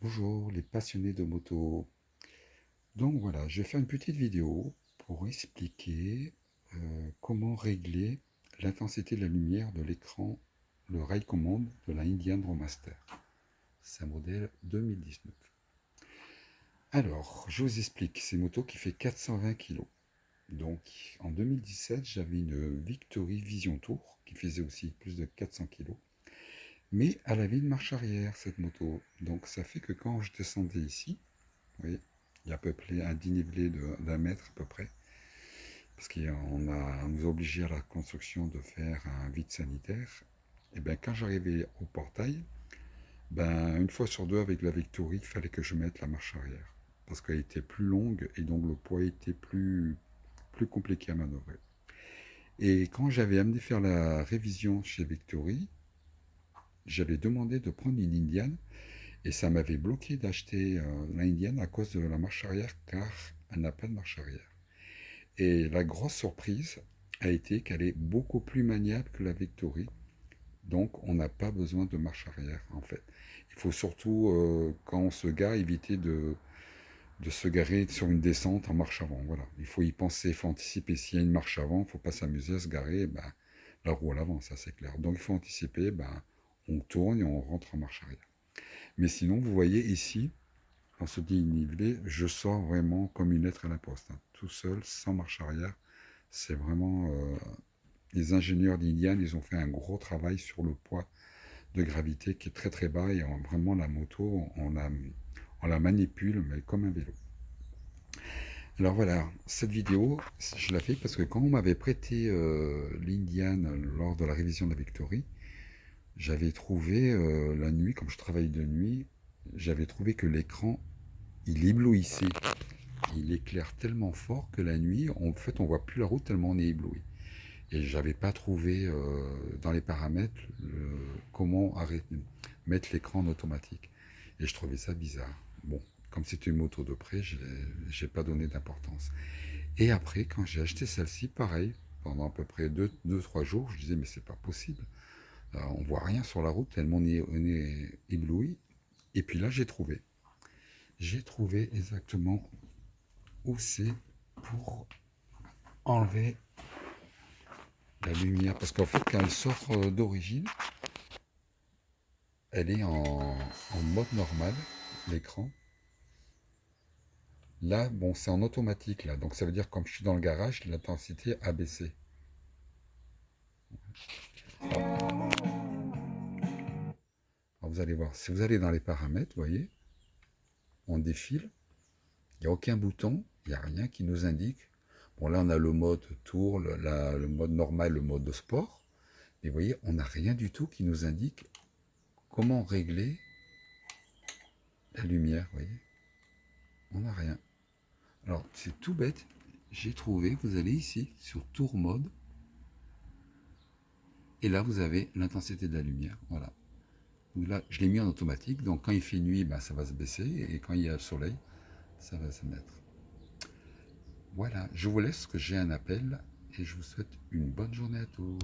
Bonjour les passionnés de moto. Donc voilà, je vais faire une petite vidéo pour expliquer comment régler l'intensité de la lumière de l'écran, le Rail Command de la Indian Roadmaster. C'est un modèle 2019. Alors, je vous explique, c'est une moto qui fait 420 kg. Donc en 2017, j'avais une Victory Vision Tour qui faisait aussi plus de 400 kg. Mais elle avait une marche arrière, cette moto. Donc ça fait que quand je descendais ici, vous voyez, il y a à peu près un dénivelé d'un mètre à peu près, parce qu'on nous a obligé à la construction de faire un vide sanitaire. Et bien quand j'arrivais au portail, ben une fois sur deux avec la Victory, il fallait que je mette la marche arrière, parce qu'elle était plus longue et donc le poids était plus compliqué à manœuvrer. Et quand j'avais amené faire la révision chez Victory, j'avais demandé de prendre une Indian et ça m'avait bloqué d'acheter la Indian à cause de la marche arrière car elle n'a pas de marche arrière. Et la grosse surprise a été qu'elle est beaucoup plus maniable que la Victory. Donc on n'a pas besoin de marche arrière en fait. Il faut surtout, quand on se gare, éviter de se garer sur une descente en marche avant. Voilà. Il faut y penser, il faut anticiper. S'il y a une marche avant, il ne faut pas s'amuser à se garer ben, la roue à l'avant, ça c'est clair. Donc il faut anticiper, ben, on tourne et on rentre en marche arrière. Mais sinon, vous voyez ici, dans ce dénivelé, je sors vraiment comme une lettre à la poste, hein, tout seul, sans marche arrière. C'est vraiment... les ingénieurs d'Indian, ils ont fait un gros travail sur le poids de gravité qui est très très bas et vraiment la moto, on la manipule mais comme un vélo. Alors voilà, cette vidéo, je la fais parce que quand on m'avait prêté l'Indian lors de la révision de la Victory, j'avais trouvé la nuit, comme je travaille de nuit, j'avais trouvé que l'écran, il éblouissait. Il éclaire tellement fort que la nuit, en fait, on voit plus la route tellement on est ébloui. Et j'avais pas trouvé dans les paramètres comment mettre l'écran en automatique. Et je trouvais ça bizarre. Bon, comme c'était une moto de près, j'ai pas donné d'importance. Et après, quand j'ai acheté celle-ci, pareil, pendant à peu près 2-3 jours, je disais mais c'est pas possible. On voit rien sur la route tellement on est ébloui. Et puis là, j'ai trouvé. J'ai trouvé exactement où c'est pour enlever la lumière. Parce qu'en fait, quand elle sort d'origine, elle est en mode normal, l'écran. Là, bon, c'est en automatique, là. Donc ça veut dire que comme je suis dans le garage, l'intensité a baissé. Alors, vous allez voir, si vous allez dans les paramètres, vous voyez, on défile. Il n'y a aucun bouton, il n'y a rien qui nous indique. Bon, là, on a le mode tour, le mode normal, le mode de sport. Mais vous voyez, on n'a rien du tout qui nous indique comment régler la lumière, vous voyez. On n'a rien. Alors, c'est tout bête. J'ai trouvé, vous allez ici, sur Tour Mode. Et là, vous avez l'intensité de la lumière. Voilà. Donc là, je l'ai mis en automatique. Donc, quand il fait nuit, ben, ça va se baisser. Et quand il y a le soleil, ça va se mettre. Voilà. Je vous laisse, que j'ai un appel. Et je vous souhaite une bonne journée à tous.